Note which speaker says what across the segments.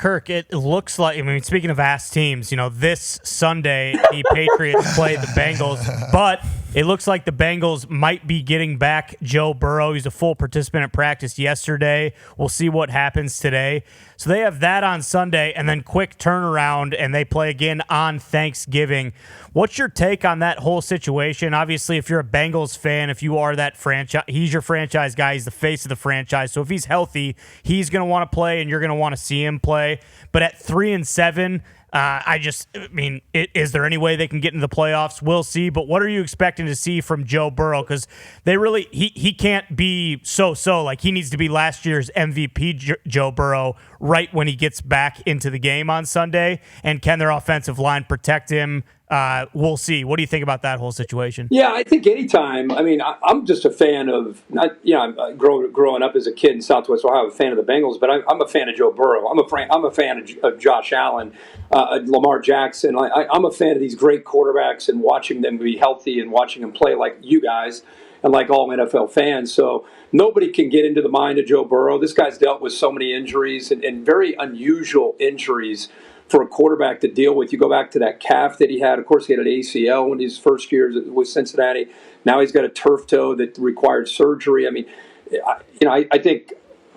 Speaker 1: Kirk, it looks like, I mean, speaking of ass teams, this Sunday the Patriots play the Bengals, but it looks like the Bengals might be getting back Joe Burrow. He's a full participant at practice yesterday. We'll see what happens today. So they have that on Sunday, and then quick turnaround, and they play again on Thanksgiving. What's your take on that whole situation? Obviously, if you're a Bengals fan, if you are that franchise, he's your franchise guy. He's the face of the franchise. So if he's healthy, he's going to want to play, and you're going to want to see him play. But at 3-7, is there any way they can get into the playoffs? We'll see. But what are you expecting to see from Joe Burrow? Because he can't be so-so. Like, he needs to be last year's MVP Joe Burrow right when he gets back into the game on Sunday. And can their offensive line protect him? We'll see. What do you think about that whole situation?
Speaker 2: Yeah, I think anytime. I mean, I'm just a fan of I'm growing up as a kid in Southwest Ohio, I'm a fan of the Bengals, but I'm a fan of Joe Burrow. I'm a fan of Josh Allen, Lamar Jackson. I'm a fan of these great quarterbacks and watching them be healthy and watching them play like you guys and like all NFL fans. So nobody can get into the mind of Joe Burrow. This guy's dealt with so many injuries and very unusual injuries for a quarterback to deal with. You go back to that calf that he had. Of course, he had an ACL in his first years with Cincinnati. Now he's got a turf toe that required surgery. I mean, I think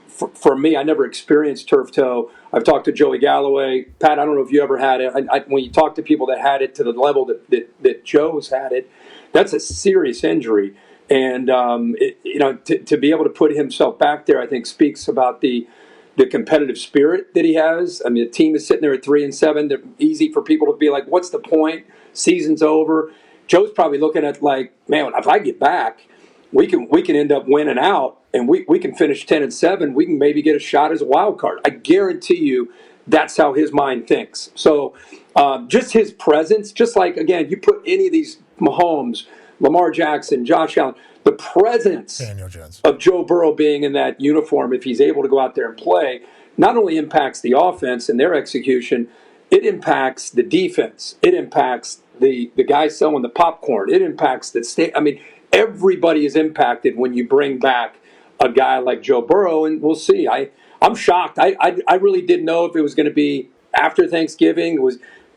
Speaker 2: for me, I never experienced turf toe. I've talked to Joey Galloway. Pat, I don't know if you ever had it. When you talk to people that had it to the level that Joe's had it, that's a serious injury. And, to be able to put himself back there, I think speaks about the competitive spirit that he has. I mean, the team is sitting there at 3-7. They're easy for people to be like, what's the point? Season's over. Joe's probably looking at like, man, if I get back, we can end up winning out, and we can finish 10-7. We can maybe get a shot as a wild card. I guarantee you that's how his mind thinks. So just his presence, just like, again, you put any of these Mahomes, Lamar Jackson, Josh Allen, the presence of Joe Burrow being in that uniform, if he's able to go out there and play, not only impacts the offense and their execution, it impacts the defense. It impacts the guy selling the popcorn. It impacts the state. I mean, everybody is impacted when you bring back a guy like Joe Burrow, and we'll see. I'm shocked. I really didn't know if it was going to be after Thanksgiving.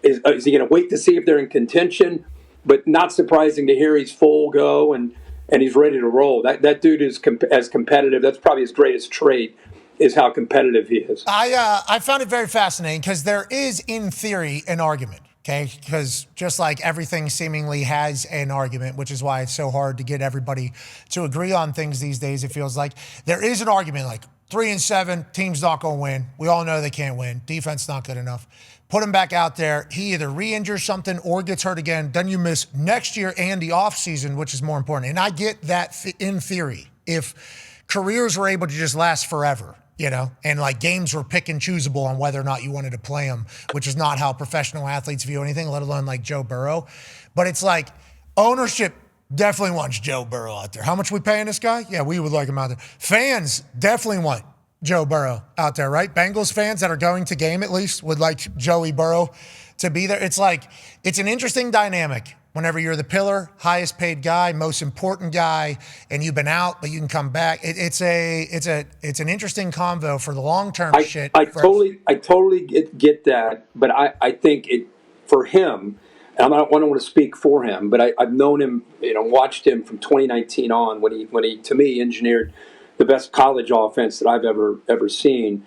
Speaker 2: Is he going to wait to see if they're in contention? But not surprising to hear he's full go and he's ready to roll. That dude is as competitive. That's probably his greatest trait, is how competitive he is.
Speaker 3: I found it very fascinating because there is, in theory, an argument, okay? Because just like everything seemingly has an argument, which is why it's so hard to get everybody to agree on things these days, it feels like. There is an argument like 3-7, team's not going to win. We all know they can't win. Defense not good enough. Put him back out there. He either re-injures something or gets hurt again. Then you miss next year and the offseason, which is more important. And I get that in theory. If careers were able to just last forever, and like games were pick and choosable on whether or not you wanted to play them, which is not how professional athletes view anything, let alone like Joe Burrow. But it's like ownership definitely wants Joe Burrow out there. How much we paying this guy? Yeah, we would like him out there. Fans definitely want Joe Burrow out there, right? Bengals fans that are going to game at least would like Joey Burrow to be there. It's like, it's an interesting dynamic whenever you're the pillar, highest paid guy, most important guy, and you've been out, but you can come back. It's an interesting convo for the long-term shit. I
Speaker 2: totally get that, but I think it, for him, and I don't want to speak for him, but I've known him, watched him from 2019 on when he to me engineered the best college offense that I've ever seen.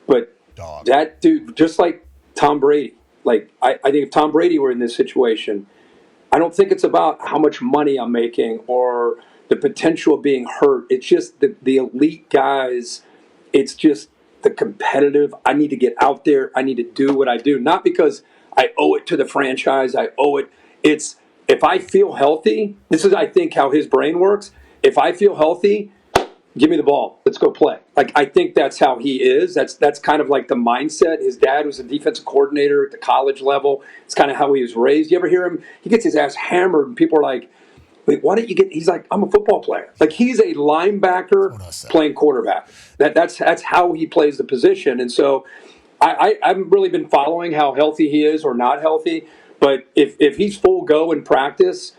Speaker 2: But that dude, just like Tom Brady, like I think if Tom Brady were in this situation, I don't think it's about how much money I'm making or the potential of being hurt. It's just the elite guys. It's just the competitive. I need to get out there. I need to do what I do. Not because I owe it to the franchise. I owe it. It's if I feel healthy, this is, I think, how his brain works. If I feel healthy, give me the ball. Let's go play. Like, I think that's how he is. That's kind of like the mindset. His dad was a defensive coordinator at the college level. It's kind of how he was raised. You ever hear him? He gets his ass hammered, and people are like, wait, why don't you get – he's like, I'm a football player. Like, he's a linebacker playing quarterback. That's how he plays the position. And so I haven't really been following how healthy he is or not healthy. But if he's full go in practice,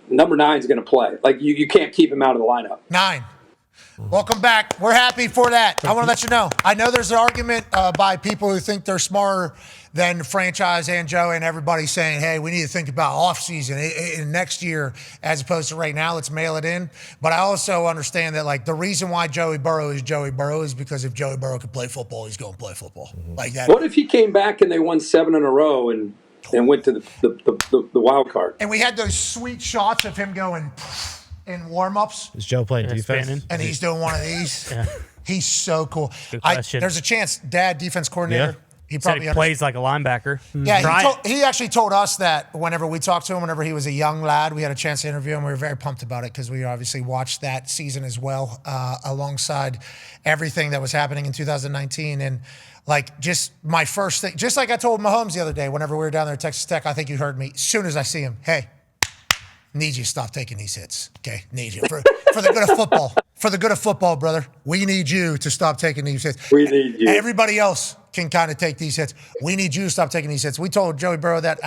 Speaker 2: number 9 is going to play. Like, you can't keep him out of the lineup.
Speaker 3: 9. Welcome back. We're happy for that. I want to let you know. I know there's an argument by people who think they're smarter than the franchise and Joe and everybody saying, hey, we need to think about offseason in next year as opposed to right now. Let's mail it in. But I also understand that, like, the reason why Joey Burrow is because if Joey Burrow could play football, he's going to play football. Like that.
Speaker 2: What if he came back and they won 7 in a row and went to the wild card?
Speaker 3: And we had those sweet shots of him going in warm-ups.
Speaker 4: Is Joe playing defense?
Speaker 1: Spanning.
Speaker 3: And he's doing one of these.
Speaker 1: Yeah.
Speaker 3: He's so cool.
Speaker 1: Good question.
Speaker 3: There's a chance, Dad, defense coordinator.
Speaker 4: Yeah.
Speaker 3: He
Speaker 1: Said
Speaker 3: probably
Speaker 1: he plays like a linebacker.
Speaker 3: Yeah, he actually told us that whenever we talked to him, whenever he was a young lad, we had a chance to interview him. We were very pumped about it because we obviously watched that season as well, alongside everything that was happening in 2019. And like, just my first thing, just like I told Mahomes the other day, whenever we were down there at Texas Tech, I think you heard me. As soon as I see him, hey, need you to stop taking these hits. Okay, need you for the good of football. For the good of football, brother. We need you to stop taking these hits.
Speaker 2: We need you.
Speaker 3: Everybody else can kind of take these hits. We need you to stop taking these hits. We told Joey Burrow that.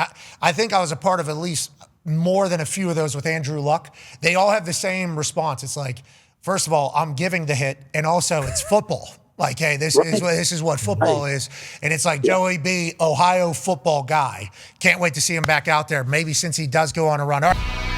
Speaker 3: I think I was a part of at least more than a few of those with Andrew Luck. They all have the same response. It's like, first of all, I'm giving the hit, and also it's football. Like, hey, this is what football is. And it's like Joey B., Ohio football guy. Can't wait to see him back out there, maybe since he does go on a run. All right.